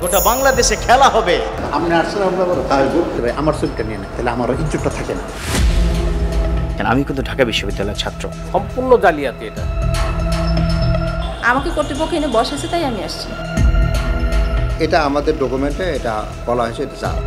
গোটা বাংলাদেশে খেলা হবে। আপনি আসলে আমার চুলটা নিয়ে নেন, তাহলে আমার ইজ্জতটা থাকে না। আমি কিন্তু ঢাকা বিশ্ববিদ্যালয়ের ছাত্র। সম্পূর্ণ জালিয়াতি এটা। আমাকে কর্তৃপক্ষ এনে বসেছে, তাই আমি আসছি। এটা আমাদের ডকুমেন্টে এটা বলা হয়েছে, এটা জাল।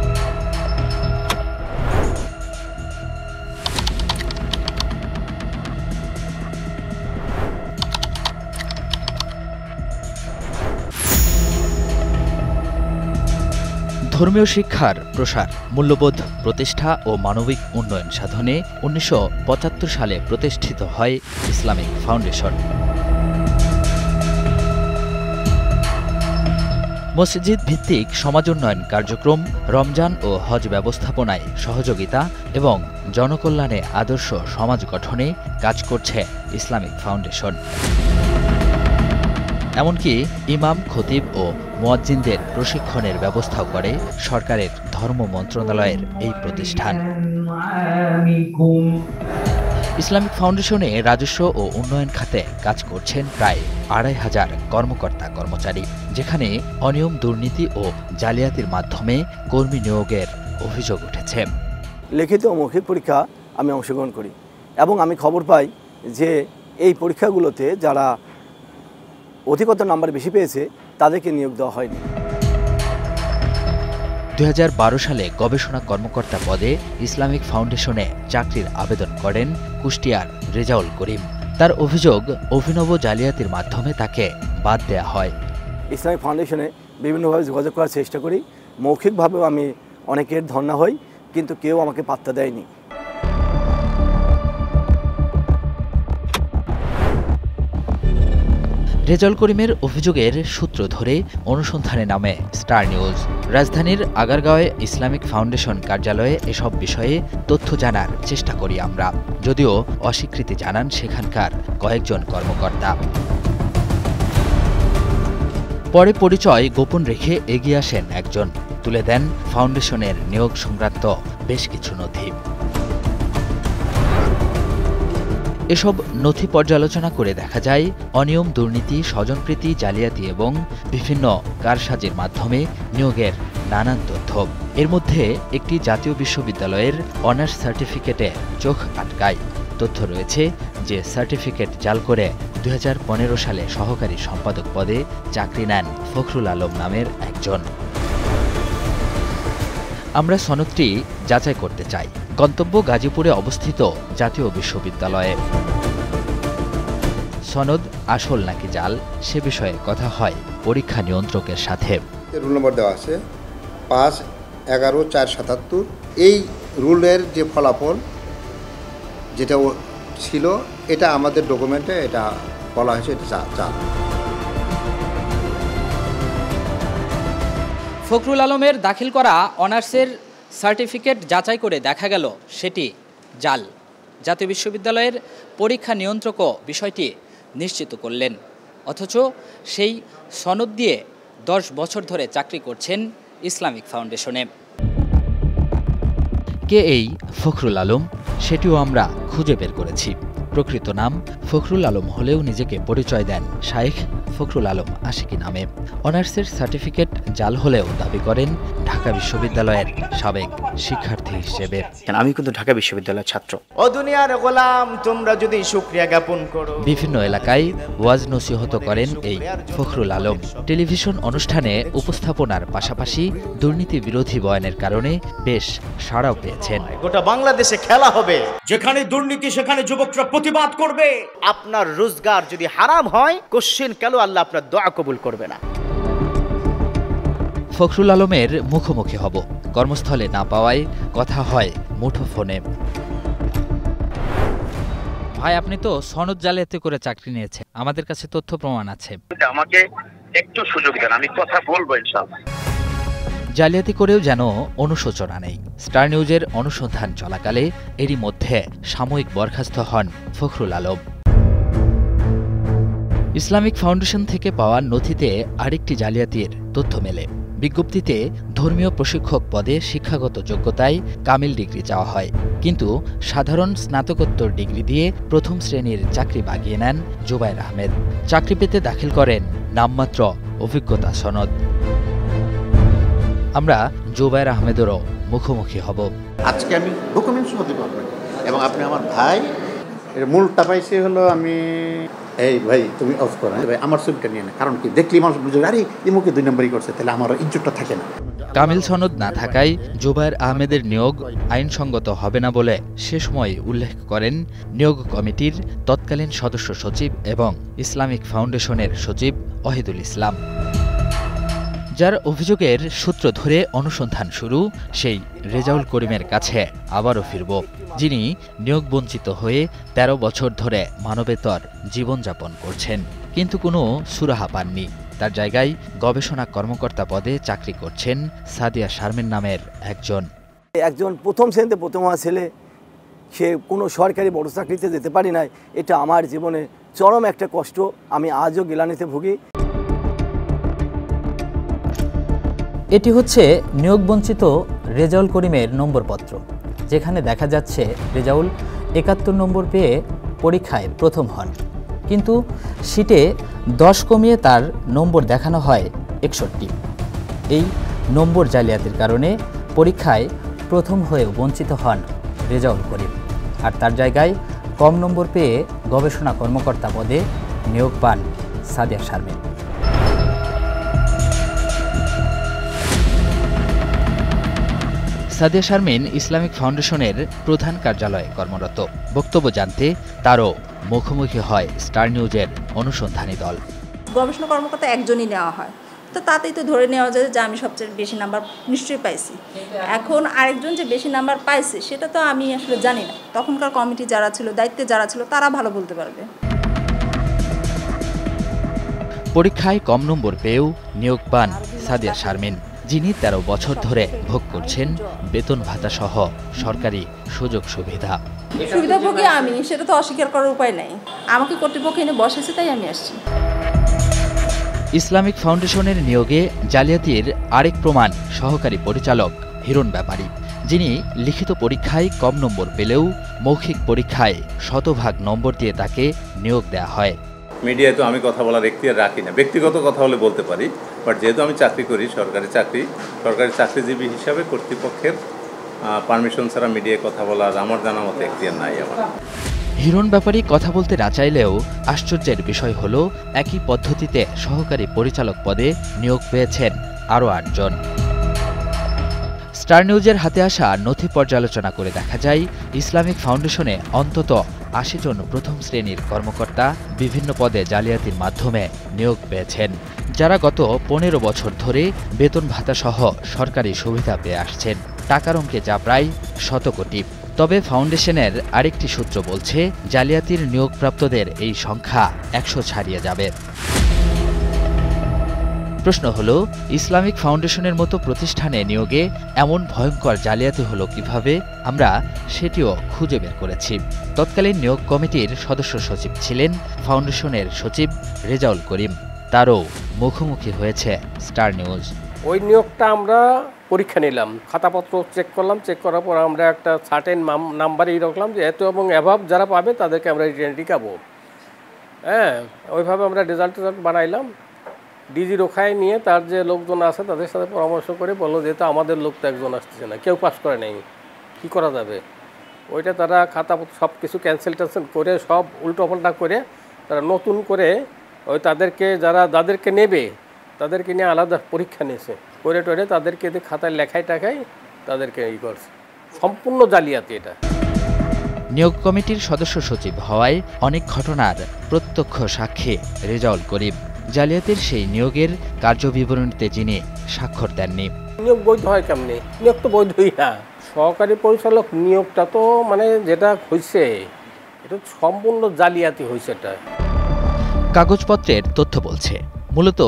ধর্মীয় শিক্ষার প্রসার, মূল্যবোধ প্রতিষ্ঠা ও মানবিক উন্নয়ন সাধনে ১৯৭৫ সালে প্রতিষ্ঠিত হয় ইসলামিক ফাউন্ডেশন। মসজিদ ভিত্তিক সমাজ উন্নয়ন কার্যক্রম, রমজান ও হজ ব্যবস্থাপনায় সহযোগিতা এবং জনকল্যাণে আদর্শ সমাজ গঠনে কাজ করছে ইসলামিক ফাউন্ডেশন। এমনকি ইমাম, খতিব ও মুয়াজ্জিনদের প্রশিক্ষণের ব্যবস্থাও করে সরকারের ধর্ম মন্ত্রণালয়ের এই প্রতিষ্ঠান। ইসলামিক ফাউন্ডেশনে রাজস্ব ও উন্নয়ন খাতে কাজ করছেন প্রায় ২৫০০ কর্মকর্তা কর্মচারী, যেখানে অনিয়ম, দুর্নীতি ও জালিয়াতির মাধ্যমে কর্মী নিয়োগের অভিযোগ উঠেছে। লিখিত ও মৌখিক পরীক্ষা আমি অংশগ্রহণ করি এবং আমি খবর পাই যে এই পরীক্ষাগুলোতে যারা অধিকতর নাম্বার বেশি পেয়েছে তাদেরকে নিয়োগ দেওয়া হয়নি। ২০১২ সালে গবেষণা কর্মকর্তা পদে ইসলামিক ফাউন্ডেশনে চাকরির আবেদন করেন কুষ্টিয়ার রেজাউল করিম। তার অভিযোগ, অভিনব জালিয়াতির মাধ্যমে তাকে বাদ দেয়া হয়। ইসলামিক ফাউন্ডেশনে বিভিন্নভাবে যোগাযোগ করার চেষ্টা করি, মৌখিকভাবেও আমি অনেকের ধর্ণা হই, কিন্তু কেউ আমাকে পাত্তা দেয়নি। রেজাউল করিমের অভিযোগের সূত্র ধরে অনুসন্ধানে নামে স্টার নিউজ। রাজধানীর আগারগাঁওয়ে ইসলামিক ফাউন্ডেশন কার্যালয়ে এসব বিষয়ে তথ্য জানার চেষ্টা করি আমরা, যদিও অস্বীকৃতি জানান সেখানকার কয়েকজন কর্মকর্তা। পরে পরিচয় গোপন রেখে এগিয়ে আসেন একজন, তুলে দেন ফাউন্ডেশনের নিয়োগ সংক্রান্ত বেশ কিছু নথি। এসব নথি পর্যালোচনা করে দেখা যায় অনিয়ম, দুর্নীতি, স্বজনপ্রীতি, জালিয়াতি এবং বিভিন্ন কারসাজির মাধ্যমে নিয়োগের নানান তথ্য। এর মধ্যে একটি জাতীয় বিশ্ববিদ্যালয়ের অনার্স সার্টিফিকেটে চোখ আটকায়। তথ্য রয়েছে যে সার্টিফিকেট জাল করে ২০১৫ সালে সহকারী সম্পাদক পদে চাকরি নেন ফখরুল আলম নামের একজন। আমরা সনদটি যাচাই করতে চাই। গন্তব্য গাজীপুরে অবস্থিত জাতীয় বিশ্ববিদ্যালয়ে। সনদ আসল নাকি জাল সে বিষয়ে কথা হয় পরীক্ষা নিয়ন্ত্রকের সাথে। রুল নম্বর দেওয়া আছে ৫-১১-৪-৭৭। এই রুলের যে ফলাফল যেটা ছিল এটা আমাদের ডকুমেন্টে এটা বলা হয়েছে, এটা জাল। ফখরুল আলমের দাখিল করা অনার্সের সার্টিফিকেট যাচাই করে দেখা গেল সেটি জাল। জাতীয় বিশ্ববিদ্যালয়ের পরীক্ষা নিয়ন্ত্রকও বিষয়টি নিশ্চিত করলেন, অথচ সেই সনদ দিয়ে ১০ বছর ধরে চাকরি করছেন ইসলামিক ফাউন্ডেশনে। কে এই ফখরুল আলম সেটিও আমরা খুঁজে বের করেছি। প্রকৃত নাম ফখরুল আলম হলেও নিজেকে পরিচয় দেন শাইখ ফখরুল আলম আশিকি নামে। অনার্সের সার্টিফিকেট জাল হলেও দাবি করেন ঢাকা বিশ্ববিদ্যালয়ের সাবেক শিক্ষার্থী হিসেবে। আমি কিন্তু ঢাকা বিশ্ববিদ্যালয়ের ছাত্র। ও দুনিয়ার গোলাম, তোমরা যদি শুকরিয়া জ্ঞাপন করো। বিভিন্ন এলাকায় ওয়াজ নসিহত করেন এই ফখরুল আলম। টেলিভিশন অনুষ্ঠানে উপস্থাপনার পাশাপাশি দুর্নীতি বিরোধী বয়ানের কারণে বেশ সাড়াও পেয়েছেন। গোটা বাংলাদেশে খেলা হবে, যেখানে দুর্নীতি সেখানে যুবকরা প্রতিবাদ করবে। আপনার রোজগার যদি হারাম হয়, কোশ্চেন কেন আল্লাহ আপনার দোয়া কবুল করবে না। ফখরুল আলমের মুখোমুখি হব, কর্মস্থলে না পাওয়ায় কথা হয় মুঠোফোনে। ভাই, আপনি তো সনদ জালিয়াতি করে চাকরি নিয়েছেন, আমাদের কাছে তথ্য প্রমাণ আছে। আমাকে একটু সুযোগ দেন, আমি কথা বলবো ইনশাআল্লাহ। জালিয়াতি করেও যেন অনুশোচনা নেই। স্টার নিউজের অনুসন্ধান চলাকালে এরই মধ্যে সাময়িক বরখাস্ত হন ফখরুল আলম। ইসলামিক ফাউন্ডেশন থেকে পাওয়া নথিতে আরেকটি জালিয়াতির তথ্য মেলে। বিজ্ঞপ্তিতে ধর্মীয় প্রশিক্ষক পদে শিক্ষাগত যোগ্যতায় কামিল ডিগ্রি চাওয়া হয়, কিন্তু সাধারণ স্নাতকোত্তর ডিগ্রি দিয়ে প্রথম শ্রেণীর চাকরি বাগিয়ে নেন জুবায়ের আহমেদ। চাকরি পেতে দাখিল করেন নামমাত্র অভিজ্ঞতা সনদ। আমরা জুবায়ের আহমেদেরও মুখোমুখি হব। আজকে আমি ডকুমেন্টস হতে পারবো এবং আপনি আমার ভাই, এর মূলটা পাইছে হলো আমি এই ভাই তুমি অফ করো, ভাই আমার ছবিটা নিয়ে না, কারণ কি দেখলি মানুষ বুঝবে আরে ইমুকে 2 নম্বরই করছে, তাহলে আমার ইজ্জতটা থাকে না। কামিল সনদ না থাকায় জুবায়ের আহমেদের নিয়োগ আইনসঙ্গত হবে না বলে সে সময় উল্লেখ করেন নিয়োগ কমিটির তৎকালীন সদস্য সচিব এবং ইসলামিক ফাউন্ডেশনের সচিব ওয়াহিদুল ইসলাম। যার অভিযোগের সূত্র ধরে অনুসন্ধান শুরু সেই রেজাউল করিমের কাছে আবারও ফিরব, যিনি নিয়োগ বঞ্চিত হয়ে 13 বছর ধরে মানবেতর জীবনযাপন করছেন, কিন্তু কোনো সুরাহা পাননি। তার জায়গায় গবেষণা কর্মকর্তা পদে চাকরি করছেন সাদিয়া শারমিন নামের একজন প্রথম শ্রেণীতে প্রথম হওয়া ছেলে, সে কোনো সরকারি বড় চাকরিতে যেতে পারি নাই। এটা আমার জীবনে চরম একটা কষ্ট, আমি আজও গেলানিতে ভুগি। এটি হচ্ছে নিয়োগবঞ্চিত রেজাউল করিমের নম্বরপত্র, যেখানে দেখা যাচ্ছে রেজাউল 71 নম্বর পেয়ে পরীক্ষায় প্রথম হন, কিন্তু শীটে 10 কমিয়ে তার নম্বর দেখানো হয় 61। এই নম্বর জালিয়াতির কারণে পরীক্ষায় প্রথম হয়েও বঞ্চিত হন রেজাউল করিম, আর তার জায়গায় কম নম্বর পেয়ে গবেষণা কর্মকর্তা পদে নিয়োগ পান সাদিয়া শারমিন। সাদিয়া শারমিন ইসলামিক ফাউন্ডেশনের প্রধান কার্যালয়ে কর্মরত। বক্তব্য জানতে তারও মুখোমুখি হয় স্টার নিউজের অনুসন্ধানী দল। গবেষণা কর্মকর্তা একজনই নেওয়া হয়, তো তাতেই তো ধরে নেওয়া যায় যে আমি সবচেয়ে বেশি নাম্বার নিশ্চয়ই পাইছি। এখন আরেকজন যে বেশি নাম্বার পাইছে সেটা তো আমি আসলে জানি না, তখনকার কমিটি যারা ছিল, দায়িত্বে যারা ছিল, তারা ভালো বলতে পারবে। পরীক্ষায় কম নম্বর পেয়েও নিয়োগ পান সাদিয়া শারমিন, যিনি 13 বছর ধরে ভোগ করছেন বেতন ভাতা সহ সরকারি সুযোগ সুবিধা। সুবিধাভোগী আমি, সেটা তো অস্বীকার করার উপায় নাই। আমাকে কর্তৃপক্ষ এনে বসেছে, তাই আমি আসছি। ইসলামিক ফাউন্ডেশনের নিয়োগে জালিয়াতির আরেক প্রমাণ সহকারী পরিচালক হিরণ ব্যাপারী, যিনি লিখিত পরীক্ষায় কম নম্বর পেলেও মৌখিক পরীক্ষায় 100% নম্বর দিয়ে তাকে নিয়োগ দেওয়া হয়। মিডিয়ায় তো আমি কথা বলার এখতিয়ার রাখি না, ব্যক্তিগত কথা হলে বলতে পারি, বাট যেহেতু আমি চাকরি করি, সরকারি চাকরিজীবী হিসাবে কর্তৃপক্ষের পারমিশন ছাড়া মিডিয়ায় কথা বলার আমার জানা মতো এখতিয়ার নাই আমার। হিরণ ব্যাপারী কথা বলতে না চাইলেও আশ্চর্যের বিষয় হলো একই পদ্ধতিতে সহকারী পরিচালক পদে নিয়োগ পেয়েছেন আরও 8 জন। স্টার নিউজের হাতে আসা নথি পর্যালোচনা করে দেখা যায় ইসলামিক ফাউন্ডেশনে অন্তত 80 জন প্রথম শ্রেণীর কর্মকর্তা বিভিন্ন পদে জালিয়াতির মাধ্যমে নিয়োগ পেয়েছেন, যারা গত 15 বছর ধরে বেতন ভাতা সহ সরকারি সুবিধা পেয়ে আসছেন, টাকার অঙ্কে যা প্রায় 100 কোটি। তবে ফাউন্ডেশনের আরেকটি সূত্র বলছে জালিয়াতির নিয়োগপ্রাপ্তদের এই সংখ্যা 100 ছাড়িয়ে যাবে। প্রশ্ন হলো, ইসলামিক ফাউন্ডেশনের মতো প্রতিষ্ঠানে নিয়োগে এমন ভয়ঙ্কর জালিয়াতি হলো কিভাবে? আমরা সেটিও খুঁজে বের করেছি। তৎকালীন নিয়োগ কমিটির সদস্য সচিব ছিলেন ফাউন্ডেশনের সচিব রেজাউল করিম, তারও মুখোমুখি হয়েছে স্টার নিউজ। ওই নিয়োগটা আমরা পরীক্ষা নিলাম, খাতাপত্র চেক করলাম, চেক করার পর আমরা একটা সার্টেন নাম্বারই রাখলাম যে এত এবং অ্যাভাব যারা পাবে তাদেরকে আমরা টিকাবো। হ্যাঁ, ওইভাবে আমরা রেজাল্ট বানাইলাম। ডিজি রোখায় নিয়ে তার যে লোকজন আছে তাদের সাথে পরামর্শ করে বললো যেহেতু আমাদের লোক তো একজন আসতেছে না, কেউ পাস করে নেই, কী করা যাবে? ওইটা তারা খাতাপত্র সব কিছু ক্যান্সেল করে সব উল্টোপাল্টা করে তারা নতুন করে ওই যাদেরকে নেবে তাদেরকে নিয়ে আলাদা পরীক্ষা নিয়েছে, করে টরে তাদেরকে খাতায় লেখায় টাকায় তাদেরকে করছে। সম্পূর্ণ জালিয়াতি এটা। নিয়োগ কমিটির সদস্য সচিব হওয়ায় অনেক ঘটনার প্রত্যক্ষ সাক্ষী রেজাউল করিম। জালিয়াতির সেই নিয়োগের কার্যবিবরণীতে যিনি স্বাক্ষর দেননি। নিয়োগ বৈধ হয় কেমনি? নিয়োগ তো বৈধই না। সহকারী পরিচালক নিয়োগটা তো যেটা হয়েছে এটা সম্পূর্ণ জালিয়াতি হয়েছে। এটা কাগজপত্রের তথ্য বলছে মূলত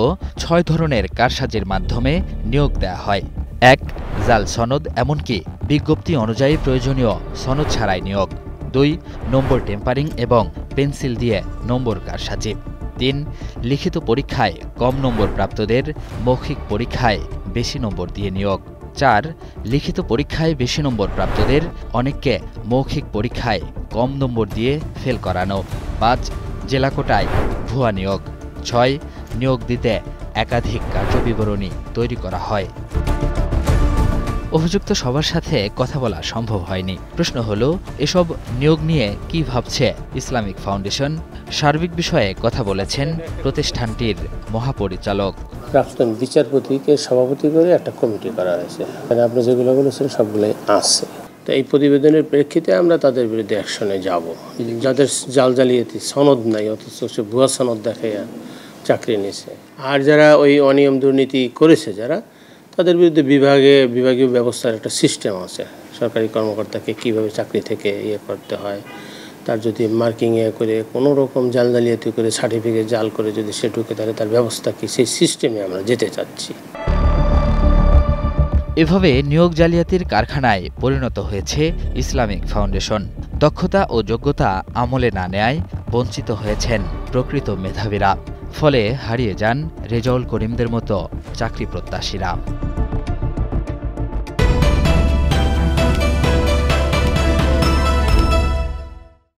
6 ধরনের কারসাজির মাধ্যমে নিয়োগ দেয়া হয়। 1. জাল সনদ, এমনকি বিজ্ঞপ্তি অনুযায়ী প্রয়োজনীয় সনদ ছাড়াই নিয়োগ। 2. নম্বর টেম্পারিং এবং পেন্সিল দিয়ে নম্বর কারসাজি। 3. লিখিত পরীক্ষায় কম নম্বর প্রাপ্তদের মৌখিক পরীক্ষায় বেশি নম্বর দিয়ে নিয়োগ। 4. লিখিত পরীক্ষায় বেশি নম্বর প্রাপ্তদের অনেককে মৌখিক পরীক্ষায় কম নম্বর দিয়ে ফেল করানো। 5. জেলা কোটায় ভুয়া নিয়োগ। 6. নিয়োগ দিতে একাধিক কার্যবিবরণী তৈরি করা হয়। অভিযুক্ত সবার সাথে কথা বলা সম্ভব হয়নি। প্রশ্ন হলো, এসব নিয়োগ নিয়ে কি ভাবছে ইসলামিক ফাউন্ডেশন? সার্বিক বিষয়ে কথা বলেছেন প্রতিষ্ঠানটির মহাপরিচালক। প্রাক্তন বিচারপতিকে সভাপতি করে একটা কমিটি করা হয়েছে, আপনি যেগুলো বলেছেন সবগুলোই আছে। তো এই প্রতিবেদনের প্রেক্ষিতে আমরা তাদের বিরুদ্ধে অ্যাকশনে যাব। যাদের জালিয়াতি সনদ নাই অথচ সে ভুয়া সনদ দেখাইয়া চাকরি নিয়েছে, আর যারা ওই অনিয়ম দুর্নীতি করেছে যারা, তাদের বিরুদ্ধে বিভাগীয় ব্যবস্থার একটা সিস্টেম আছে। সরকারি কর্মকর্তাকে কীভাবে চাকরি থেকে করতে হয়, তার যদি মার্কিং করে কোনো রকম জালিয়াতি করে সার্টিফিকেট জাল করে যদি সে ঢুকে, তাহলে তার ব্যবস্থা কি, সেই সিস্টেমে আমরা যেতে চাচ্ছি। এভাবে নিয়োগ জালিয়াতির কারখানায় পরিণত হয়েছে ইসলামিক ফাউন্ডেশন। দক্ষতা ও যোগ্যতা আমলে না নেয়ায় বঞ্চিত হয়েছেন প্রকৃত মেধাবীরা। ফলে হারিয়ে যান রেজাউল করিমদের মতো চাকরি প্রত্যাশীরা।